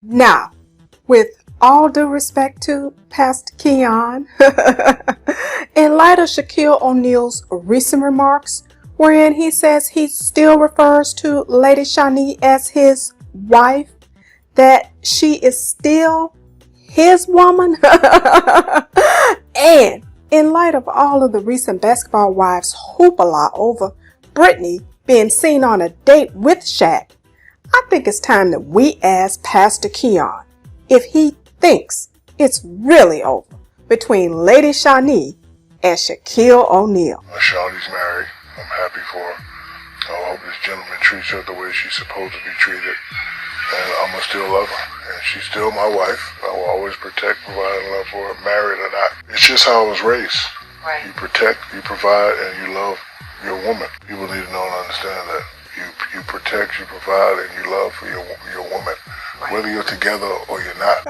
Now, with all due respect to Pastor Keion, in light of Shaquille O'Neal's recent remarks, wherein he says he still refers to Lady Shaunie as his wife, that she is still his woman, and in light of all of the recent basketball wives hoopla over Brittany being seen on a date with Shaq, I think it's time that we ask Pastor Keion if he thinks it's really over between Lady Shaunie and Shaquille O'Neal. Shaunie's married. I'm happy for her. I hope this gentleman treats her the way she's supposed to be treated. And I'ma still love her. And she's still my wife. I will always protect, provide, and love for her, married or not. It's just how I was raised. Right. You protect, you provide, and you love your woman. People need to know and understand that. You protect, you provide, and you love for your woman. Right. Whether you're together or you're not.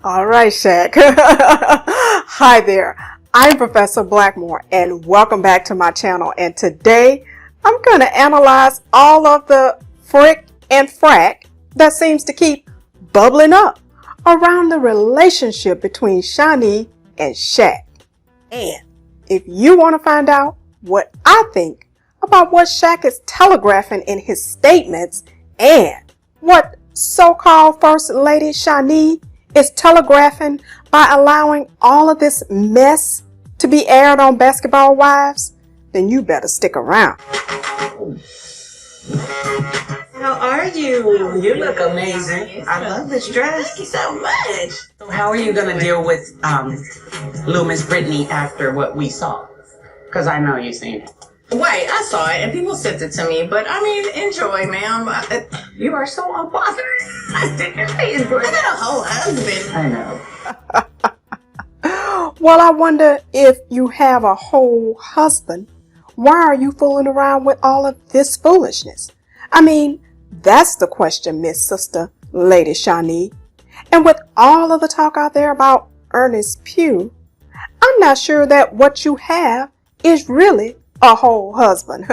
All right, Shaq. Hi there. I'm Professor Blackmore, and welcome back to my channel. And today, I'm going to analyze all of the frick and frack that seems to keep bubbling up around the relationship between Shaunie and Shaq. And if you want to find out what I think about what Shaq is telegraphing in his statements and what so-called First Lady Shaunie is telegraphing by allowing all of this mess to be aired on Basketball Wives, then you better stick around. How are you? You look amazing. I love this dress. Thank you so much. So how are you going to deal with little Miss Brittany after what we saw? Because I know you've seen it. Wait, I saw it and people sent it to me, but I mean, enjoy, ma'am. You are so unbothered. I stick your face. I got a whole husband. I know. Well, I wonder if you have a whole husband, why are you fooling around with all of this foolishness? I mean, that's the question, Miss Sister Lady Shaunie. And with all of the talk out there about Ernest Pugh, I'm not sure that what you have is really a whole husband.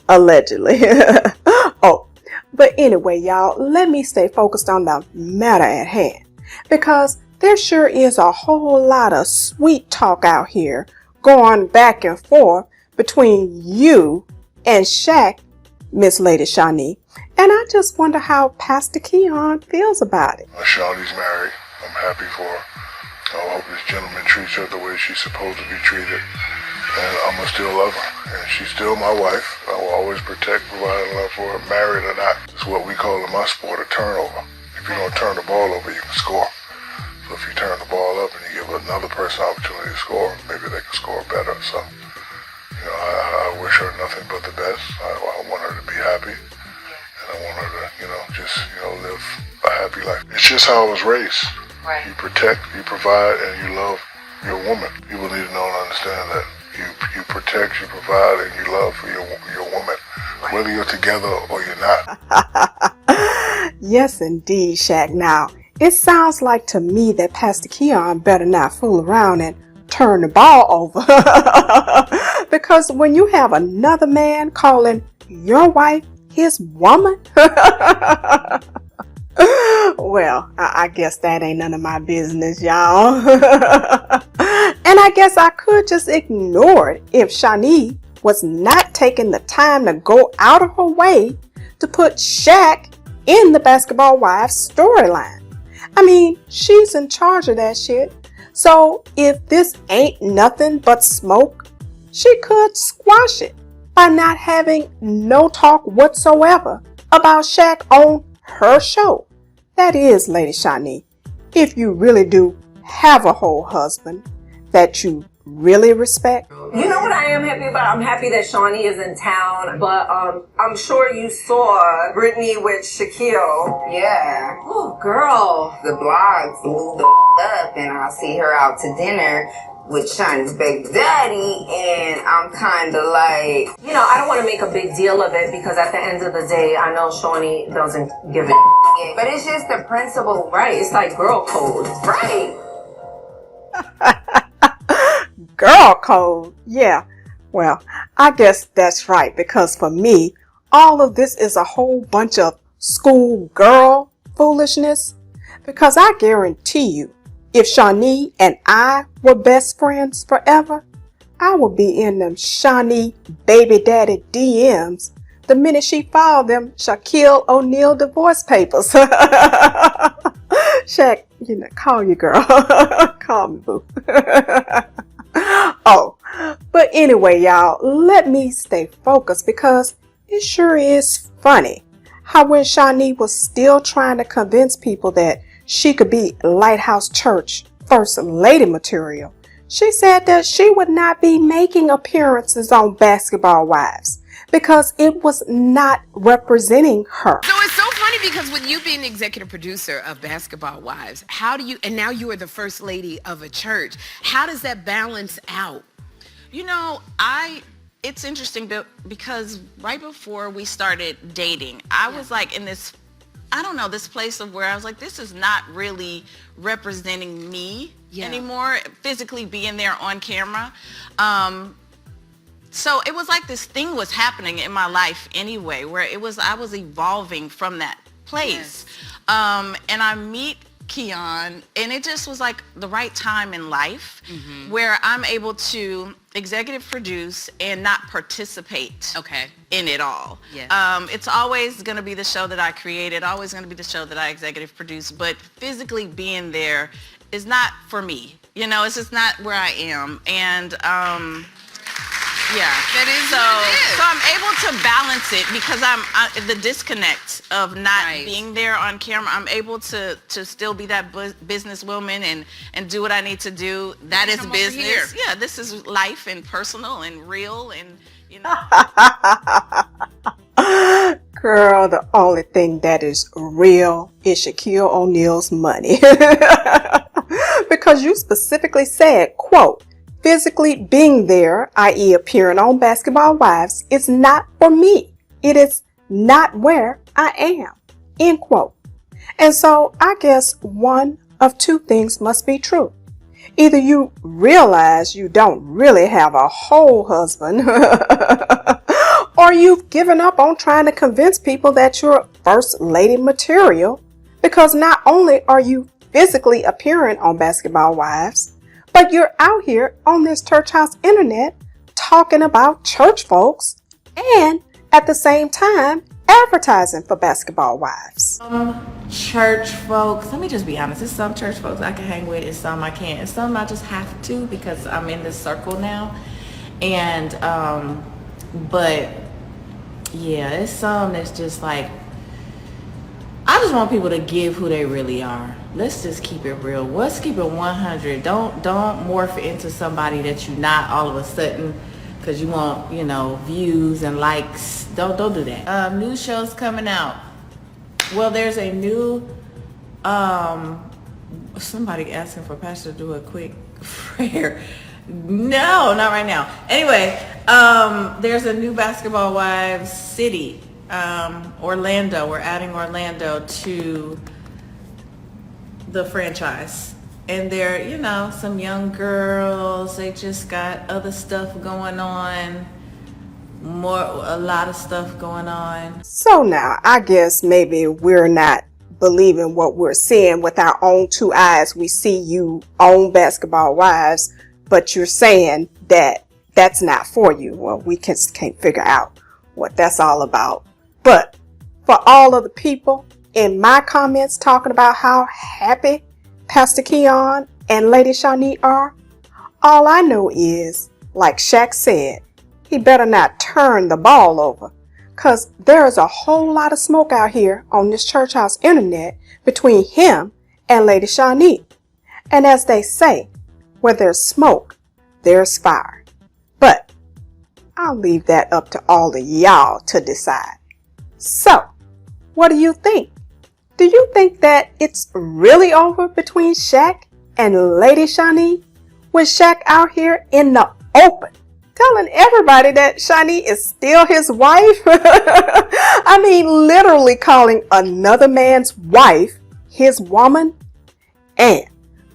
Allegedly. Oh, but anyway, y'all, let me stay focused on the matter at hand, because there sure is a whole lot of sweet talk out here going back and forth between you and Shaq, Miss Lady Shaunie. And I just wonder how Pastor Keion feels about it. Shaunie's married. I'm happy for her. I hope this gentleman treats her the way she's supposed to be treated. And I'ma still love her. And she's still my wife. I will always protect, provide, and love for her, married or not. It's what we call in my sport a turnover. If you don't turn the ball over, you can score. So if you turn the ball up and you give another person an opportunity to score, maybe they can score better. So, I wish her nothing but the best. I want her to be happy. And I want her to, just live a happy life. It's just how I was raised. Right. You protect, you provide, and you love your woman. People need to know and understand that. You protect, you provide, and you love for your woman. Right. Whether you're together or you're not. Yes, indeed, Shaq. Now, it sounds like to me that Pastor Keion better not fool around and turn the ball over. Because when you have another man calling your wife his woman, well, I guess that ain't none of my business, y'all. And I guess I could just ignore it if Shaunie was not taking the time to go out of her way to put Shaq in the Basketball Wives storyline. I mean, she's in charge of that shit. So if this ain't nothing but smoke, she could squash it by not having no talk whatsoever about Shaq on her show. That is, Lady Shaunie, if you really do have a whole husband that you really respect. You know what I am happy about? I'm happy that Shaunie is in town, but I'm sure you saw Brittany with Shaquille. Yeah. Oh, girl. The blogs blew the up, and I see her out to dinner with Shaunie's baby daddy, and I'm kind of like, I don't want to make a big deal of it because at the end of the day, I know Shaunie doesn't give it. But it's just the principle, Right, it's like girl code. right? Girl code, yeah. Well, I guess that's right, because for me, all of this is a whole bunch of schoolgirl foolishness? Because I guarantee you, if Shaunie and I were best friends forever, I would be in them Shaunie baby daddy DMs the minute she filed them Shaquille O'Neal divorce papers. Shaq, call you, girl. Call me, boo. Oh, but anyway, y'all, let me stay focused because it sure is funny how when Shaunie was still trying to convince people that she could be Lighthouse Church First Lady material, she said that she would not be making appearances on Basketball Wives because it was not representing her. So it's so funny because with you being the executive producer of Basketball Wives, and now you are the first lady of a church, how does that balance out? It's interesting because right before we started dating, I was like in this, this place of where I was like, this is not really representing me anymore, physically being there on camera. So it was like this thing was happening in my life anyway, where I was evolving from that place. Yes. And I meet Keion, and it just was like the right time in life where I'm able to executive produce and not participate in it all. Yes. It's always going to be the show that I created, always going to be the show that I executive produce, but physically being there is not for me. It's just not where I am. And so I'm able to balance it because the disconnect of not being there on camera. I'm able to still be that businesswoman and do what I need to do. That is business. Yeah, this is life and personal and real and Girl, the only thing that is real is Shaquille O'Neal's money. Because you specifically said, quote, physically being there, i.e. appearing on Basketball Wives, is not for me. It is not where I am, end quote. And so I guess one of two things must be true. Either you realize you don't really have a whole husband, or you've given up on trying to convince people that you're first lady material, because not only are you physically appearing on Basketball Wives, but you're out here on this church house internet talking about church folks and at the same time advertising for Basketball Wives. Church folks, let me just be honest, there's some church folks I can hang with and some I can't. And some I just have to because I'm in this circle now. And, but yeah, it's some that's just like, I just want people to give who they really are. Let's just keep it real. Let's keep it 100. Don't morph into somebody that you're not all of a sudden because you want, views and likes. Don't do that. New shows coming out. Well, there's a new, somebody asking for Pastor to do a quick prayer. No, not right now. Anyway, there's a new Basketball Wives city. Orlando. We're adding Orlando to the franchise, and they're some young girls. They just got other stuff going on, a lot of stuff going on. So now I guess maybe we're not believing what we're seeing with our own two eyes. We see you on Basketball Wives, but you're saying that that's not for you. Well, we can't figure out what that's all about. But for all of the people in my comments talking about how happy Pastor Keion and Lady Shaunie are, all I know is, like Shaq said, he better not turn the ball over, because there is a whole lot of smoke out here on this church house internet between him and Lady Shaunie. And as they say, where there's smoke, there's fire. But I'll leave that up to all of y'all to decide. So, what do you think? Do you think that it's really over between Shaq and Lady Shaunie? With Shaq out here in the open, telling everybody that Shaunie is still his wife? I mean, literally calling another man's wife his woman? And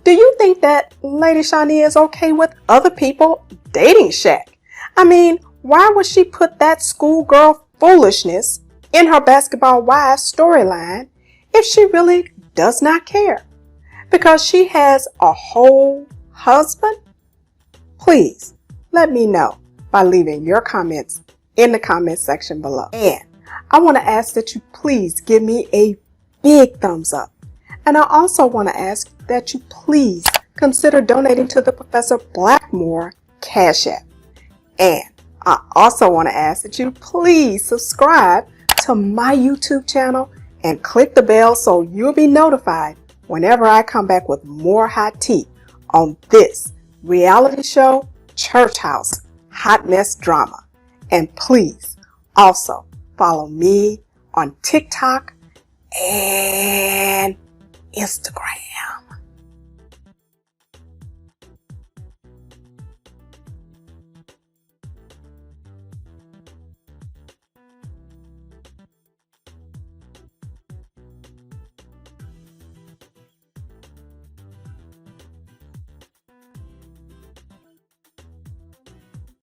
do you think that Lady Shaunie is okay with other people dating Shaq? I mean, why would she put that schoolgirl foolishness in her Basketball Wives storyline if she really does not care because she has a whole husband? Please let me know by leaving your comments in the comment section below. And I want to ask that you please give me a big thumbs up. And I also want to ask that you please consider donating to the Professor Blackmore Cash App. And I also want to ask that you please subscribe to my YouTube channel and click the bell so you'll be notified whenever I come back with more hot tea on this reality show, Church House Hot Mess Drama. And please also follow me on TikTok and Instagram.